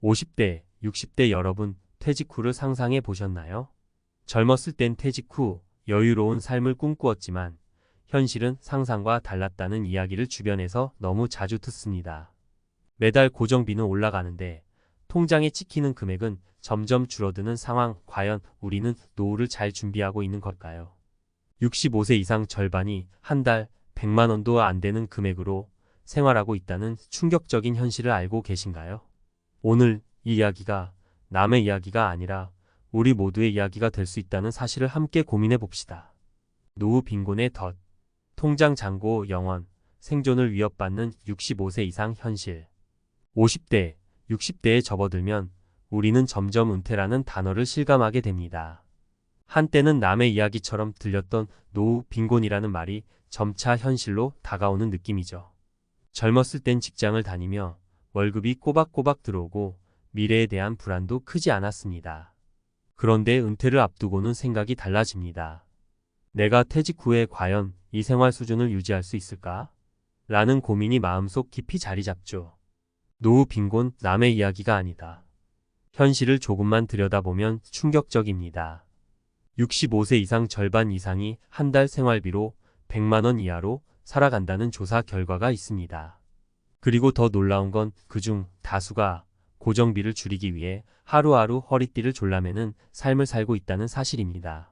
50대, 60대 여러분, 퇴직 후를 상상해 보셨나요? 젊었을 땐 퇴직 후 여유로운 삶을 꿈꾸었지만 현실은 상상과 달랐다는 이야기를 주변에서 너무 자주 듣습니다. 매달 고정비는 올라가는데 통장에 찍히는 금액은 점점 줄어드는 상황. 과연 우리는 노후를 잘 준비하고 있는 걸까요? 65세 이상 절반이 한 달 100만 원도 안 되는 금액으로 생활하고 있다는 충격적인 현실을 알고 계신가요? 오늘 이 이야기가 남의 이야기가 아니라 우리 모두의 이야기가 될 수 있다는 사실을 함께 고민해 봅시다. 노후 빈곤의 덫, 통장 잔고 영원, 생존을 위협받는 65세 이상 현실. 50대, 60대에 접어들면 우리는 점점 은퇴라는 단어를 실감하게 됩니다. 한때는 남의 이야기처럼 들렸던 노후 빈곤이라는 말이 점차 현실로 다가오는 느낌이죠. 젊었을 땐 직장을 다니며 월급이 꼬박꼬박 들어오고 미래에 대한 불안도 크지 않았습니다. 그런데 은퇴를 앞두고는 생각이 달라집니다. 내가 퇴직 후에 과연 이 생활 수준을 유지할 수 있을까? 라는 고민이 마음속 깊이 자리 잡죠. 노후 빈곤 남의 이야기가 아니다. 현실을 조금만 들여다보면 충격적입니다. 65세 이상 절반 이상이 한 달 생활비로 100만 원 이하로 살아간다는 조사 결과가 있습니다. 그리고 더 놀라운 건 그중 다수가 고정비를 줄이기 위해 하루하루 허리띠를 졸라매는 삶을 살고 있다는 사실입니다.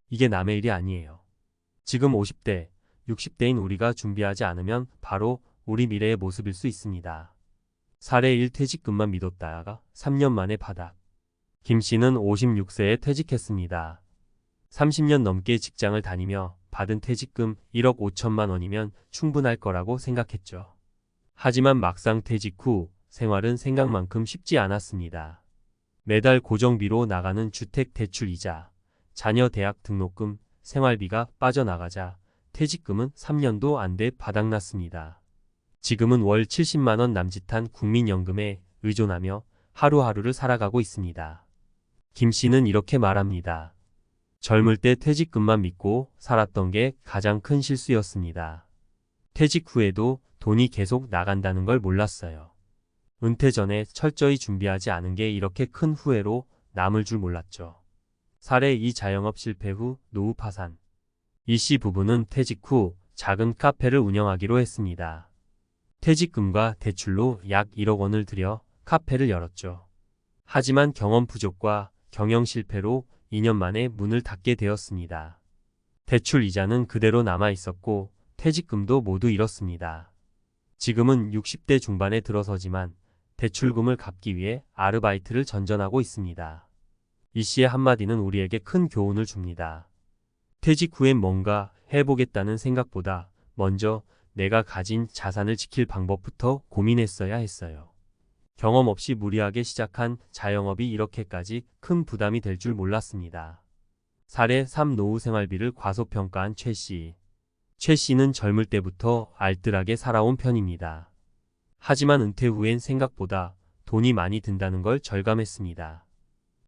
이게 남의 일이 아니에요. 지금 50대, 60대인 우리가 준비하지 않으면 바로 우리 미래의 모습일 수 있습니다. 사례 1 퇴직금만 믿었다가 3년 만에 바닥. 김 씨는 56세에 퇴직했습니다. 30년 넘게 직장을 다니며 받은 퇴직금 1억 5천만 원이면 충분할 거라고 생각했죠. 하지만 막상 퇴직 후 생활은 생각만큼 쉽지 않았습니다. 매달 고정비로 나가는 주택 대출 이자, 자녀 대학 등록금, 생활비가 빠져나가자 퇴직금은 3년도 안 돼 바닥났습니다. 지금은 월 70만 원 남짓한 국민연금에 의존하며 하루하루를 살아가고 있습니다. 김 씨는 이렇게 말합니다. 젊을 때 퇴직금만 믿고 살았던 게 가장 큰 실수였습니다. 퇴직 후에도 돈이 계속 나간다는 걸 몰랐어요. 은퇴 전에 철저히 준비하지 않은 게 이렇게 큰 후회로 남을 줄 몰랐죠. 사례 2 자영업 실패 후 노후 파산. 이 씨 부부는 퇴직 후 작은 카페를 운영하기로 했습니다. 퇴직금과 대출로 약 1억 원을 들여 카페를 열었죠. 하지만 경험 부족과 경영 실패로 2년 만에 문을 닫게 되었습니다. 대출 이자는 그대로 남아 있었고 퇴직금도 모두 잃었습니다. 지금은 60대 중반에 들어서지만 대출금을 갚기 위해 아르바이트를 전전하고 있습니다. 이 씨의 한마디는 우리에게 큰 교훈을 줍니다. 퇴직 후엔 뭔가 해보겠다는 생각보다 먼저 내가 가진 자산을 지킬 방법부터 고민했어야 했어요. 경험 없이 무리하게 시작한 자영업이 이렇게까지 큰 부담이 될 줄 몰랐습니다. 사례 3 노후 생활비를 과소평가한 최 씨. 최 씨는 젊을 때부터 알뜰하게 살아온 편입니다. 하지만 은퇴 후엔 생각보다 돈이 많이 든다는 걸 절감했습니다.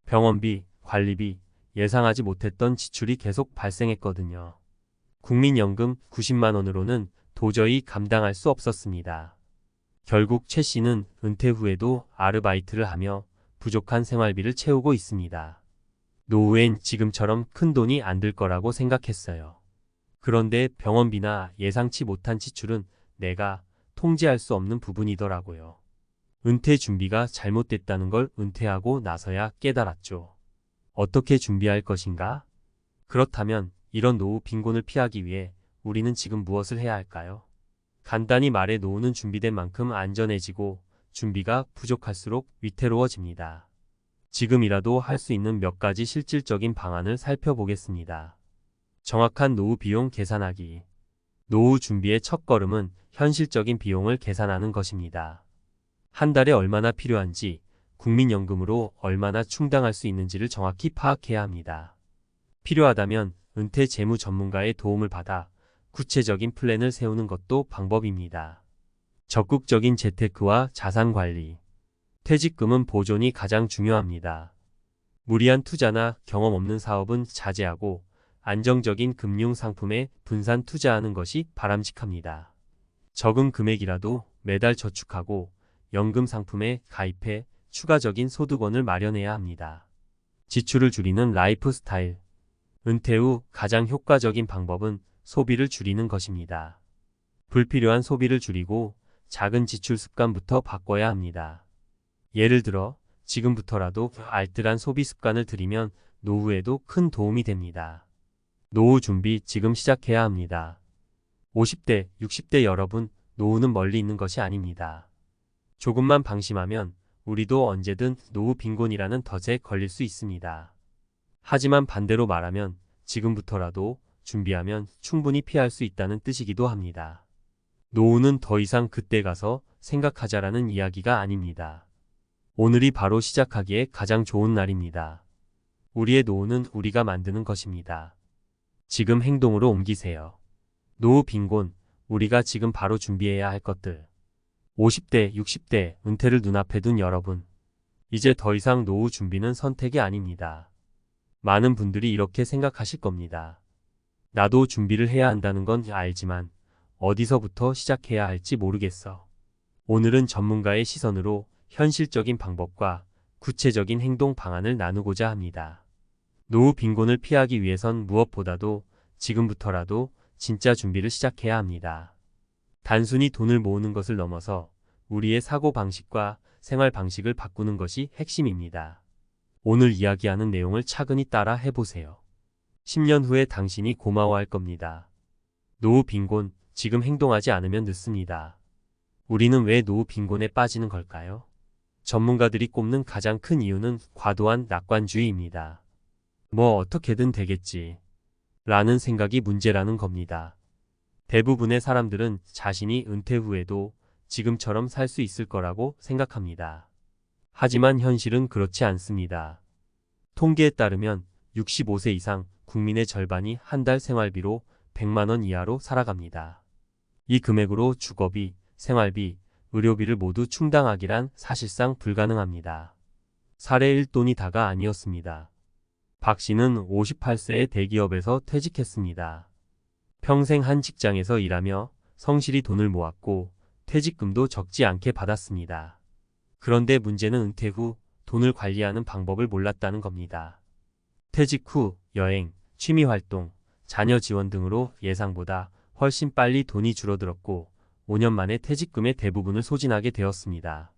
병원비, 관리비, 예상하지 못했던 지출이 계속 발생했거든요. 국민연금 90만 원으로는 도저히 감당할 수 없었습니다. 결국 최 씨는 은퇴 후에도 아르바이트를 하며 부족한 생활비를 채우고 있습니다. 노후엔 지금처럼 큰 돈이 안 들 거라고 생각했어요. 그런데 병원비나 예상치 못한 지출은 내가 통제할 수 없는 부분이더라고요. 은퇴 준비가 잘못됐다는 걸 은퇴하고 나서야 깨달았죠. 어떻게 준비할 것인가? 그렇다면 이런 노후 빈곤을 피하기 위해 우리는 지금 무엇을 해야 할까요? 간단히 말해 노후는 준비된 만큼 안전해지고 준비가 부족할수록 위태로워집니다. 지금이라도 할 수 있는 몇 가지 실질적인 방안을 살펴보겠습니다. 정확한 노후 비용 계산하기. 노후 준비의 첫걸음은 현실적인 비용을 계산하는 것입니다. 한 달에 얼마나 필요한지, 국민연금으로 얼마나 충당할 수 있는지를 정확히 파악해야 합니다. 필요하다면 은퇴 재무 전문가의 도움을 받아 구체적인 플랜을 세우는 것도 방법입니다. 적극적인 재테크와 자산관리. 퇴직금은 보존이 가장 중요합니다. 무리한 투자나 경험 없는 사업은 자제하고 안정적인 금융 상품에 분산 투자하는 것이 바람직합니다. 적은 금액이라도 매달 저축하고 연금 상품에 가입해 추가적인 소득원을 마련해야 합니다. 지출을 줄이는 라이프 스타일. 은퇴 후 가장 효과적인 방법은 소비를 줄이는 것입니다. 불필요한 소비를 줄이고 작은 지출 습관부터 바꿔야 합니다. 예를 들어 지금부터라도 알뜰한 소비 습관을 들이면 노후에도 큰 도움이 됩니다. 노후 준비 지금 시작해야 합니다. 50대, 60대 여러분, 노후는 멀리 있는 것이 아닙니다. 조금만 방심하면 우리도 언제든 노후 빈곤이라는 덫에 걸릴 수 있습니다. 하지만 반대로 말하면 지금부터라도 준비하면 충분히 피할 수 있다는 뜻이기도 합니다. 노후는 더 이상 그때 가서 생각하자라는 이야기가 아닙니다. 오늘이 바로 시작하기에 가장 좋은 날입니다. 우리의 노후는 우리가 만드는 것입니다. 지금 행동으로 옮기세요. 노후 빈곤, 우리가 지금 바로 준비해야 할 것들. 50대, 60대, 은퇴를 눈앞에 둔 여러분. 이제 더 이상 노후 준비는 선택이 아닙니다. 많은 분들이 이렇게 생각하실 겁니다. 나도 준비를 해야 한다는 건 알지만 어디서부터 시작해야 할지 모르겠어. 오늘은 전문가의 시선으로 현실적인 방법과 구체적인 행동 방안을 나누고자 합니다. 노후 빈곤을 피하기 위해선 무엇보다도 지금부터라도 진짜 준비를 시작해야 합니다. 단순히 돈을 모으는 것을 넘어서 우리의 사고방식과 생활방식을 바꾸는 것이 핵심입니다. 오늘 이야기하는 내용을 차근히 따라 해보세요. 10년 후에 당신이 고마워할 겁니다. 노후 빈곤, 지금 행동하지 않으면 늦습니다. 우리는 왜 노후 빈곤에 빠지는 걸까요? 전문가들이 꼽는 가장 큰 이유는 과도한 낙관주의입니다. 뭐 어떻게든 되겠지 라는 생각이 문제라는 겁니다. 대부분의 사람들은 자신이 은퇴 후에도 지금처럼 살 수 있을 거라고 생각합니다. 하지만 현실은 그렇지 않습니다. 통계에 따르면 65세 이상 국민의 절반이 한 달 생활비로 100만 원 이하로 살아갑니다. 이 금액으로 주거비, 생활비, 의료비를 모두 충당하기란 사실상 불가능합니다. 살에 1돈이 다가 아니었습니다. 박 씨는 58세에 대기업에서 퇴직했습니다. 평생 한 직장에서 일하며 성실히 돈을 모았고 퇴직금도 적지 않게 받았습니다. 그런데 문제는 은퇴 후 돈을 관리하는 방법을 몰랐다는 겁니다. 퇴직 후 여행, 취미활동, 자녀 지원 등으로 예상보다 훨씬 빨리 돈이 줄어들었고 5년 만에 퇴직금의 대부분을 소진하게 되었습니다.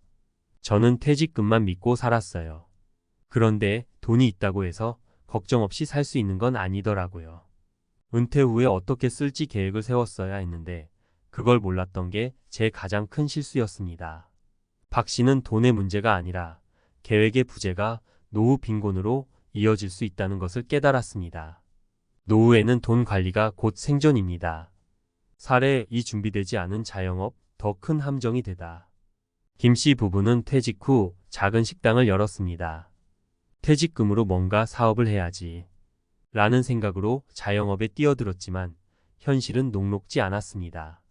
저는 퇴직금만 믿고 살았어요. 그런데 돈이 있다고 해서 걱정 없이 살 수 있는 건 아니더라고요. 은퇴 후에 어떻게 쓸지 계획을 세웠어야 했는데 그걸 몰랐던 게 제 가장 큰 실수였습니다. 박 씨는 돈의 문제가 아니라 계획의 부재가 노후 빈곤으로 이어질 수 있다는 것을 깨달았습니다. 노후에는 돈 관리가 곧 생존입니다. 사례 이 준비되지 않은 자영업 더 큰 함정이 되다. 김 씨 부부는 퇴직 후 작은 식당을 열었습니다. 퇴직금으로 뭔가 사업을 해야지 라는 생각으로 자영업에 뛰어들었지만 현실은 녹록지 않았습니다.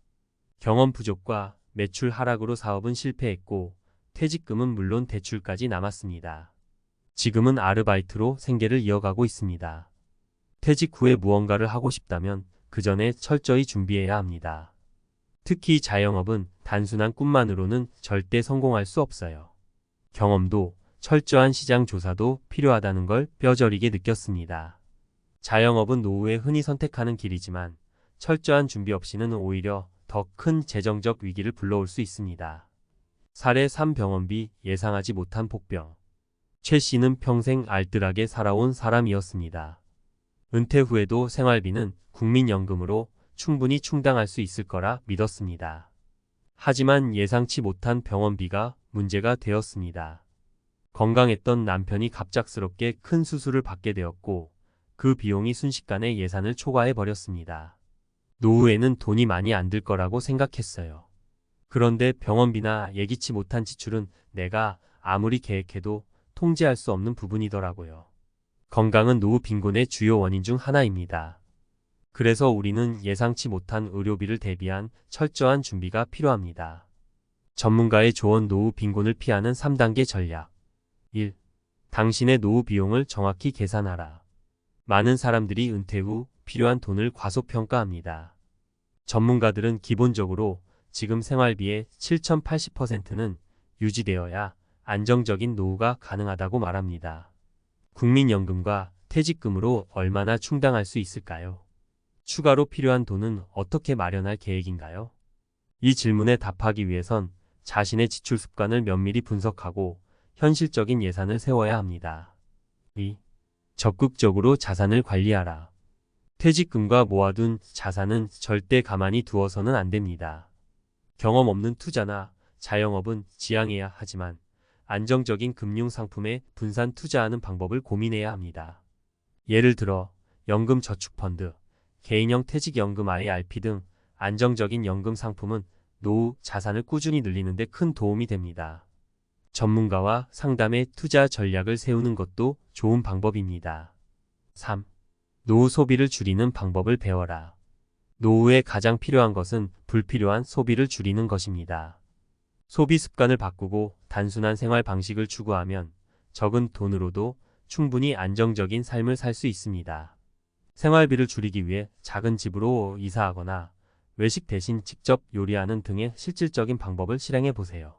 경험 부족과 매출 하락으로 사업은 실패했고 퇴직금은 물론 대출까지 남았습니다. 지금은 아르바이트로 생계를 이어가고 있습니다. 퇴직 후에 무언가를 하고 싶다면 그 전에 철저히 준비해야 합니다. 특히 자영업은 단순한 꿈만으로는 절대 성공할 수 없어요. 경험도 철저한 시장 조사도 필요하다는 걸 뼈저리게 느꼈습니다. 자영업은 노후에 흔히 선택하는 길이지만 철저한 준비 없이는 오히려 더 큰 재정적 위기를 불러올 수 있습니다. 사례 3 병원비 예상하지 못한 폭병. 최 씨는 평생 알뜰하게 살아온 사람이었습니다. 은퇴 후에도 생활비는 국민연금으로 충분히 충당할 수 있을 거라 믿었습니다. 하지만 예상치 못한 병원비가 문제가 되었습니다. 건강했던 남편이 갑작스럽게 큰 수술을 받게 되었고 그 비용이 순식간에 예산을 초과해 버렸습니다. 노후에는 돈이 많이 안 들 거라고 생각했어요. 그런데 병원비나 예기치 못한 지출은 내가 아무리 계획해도 통제할 수 없는 부분이더라고요. 건강은 노후 빈곤의 주요 원인 중 하나입니다. 그래서 우리는 예상치 못한 의료비를 대비한 철저한 준비가 필요합니다. 전문가의 조언 노후 빈곤을 피하는 3단계 전략. 1. 당신의 노후 비용을 정확히 계산하라. 많은 사람들이 은퇴 후 필요한 돈을 과소평가합니다. 전문가들은 기본적으로 지금 생활비의 7080%는 유지되어야 안정적인 노후가 가능하다고 말합니다. 국민연금과 퇴직금으로 얼마나 충당할 수 있을까요? 추가로 필요한 돈은 어떻게 마련할 계획인가요? 이 질문에 답하기 위해선 자신의 지출 습관을 면밀히 분석하고 현실적인 예산을 세워야 합니다. 2. 적극적으로 자산을 관리하라. 퇴직금과 모아둔 자산은 절대 가만히 두어서는 안 됩니다. 경험 없는 투자나 자영업은 지양해야 하지만 안정적인 금융상품에 분산 투자하는 방법을 고민해야 합니다. 예를 들어 연금저축펀드, 개인형 퇴직연금 IRP 등 안정적인 연금 상품은 노후 자산을 꾸준히 늘리는 데 큰 도움이 됩니다. 전문가와 상담해 투자 전략을 세우는 것도 좋은 방법입니다. 3. 노후 소비를 줄이는 방법을 배워라. 노후에 가장 필요한 것은 불필요한 소비를 줄이는 것입니다. 소비 습관을 바꾸고 단순한 생활 방식을 추구하면 적은 돈으로도 충분히 안정적인 삶을 살 수 있습니다. 생활비를 줄이기 위해 작은 집으로 이사하거나 외식 대신 직접 요리하는 등의 실질적인 방법을 실행해 보세요.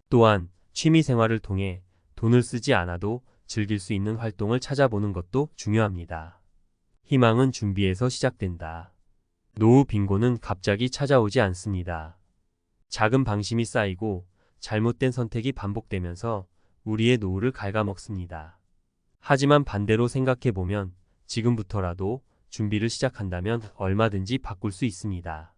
또한 취미 생활을 통해 돈을 쓰지 않아도 즐길 수 있는 활동을 찾아보는 것도 중요합니다. 희망은 준비에서 시작된다. 노후 빈곤은 갑자기 찾아오지 않습니다. 작은 방심이 쌓이고 잘못된 선택이 반복되면서 우리의 노후를 갉아먹습니다. 하지만 반대로 생각해보면 지금부터라도 준비를 시작한다면 얼마든지 바꿀 수 있습니다.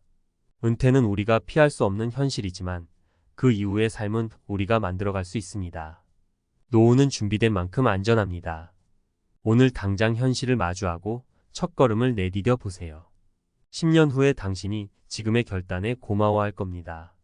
은퇴는 우리가 피할 수 없는 현실이지만 그 이후의 삶은 우리가 만들어갈 수 있습니다. 노후는 준비된 만큼 안전합니다. 오늘 당장 현실을 마주하고 첫걸음을 내디뎌 보세요. 10년 후에 당신이 지금의 결단에 고마워할 겁니다.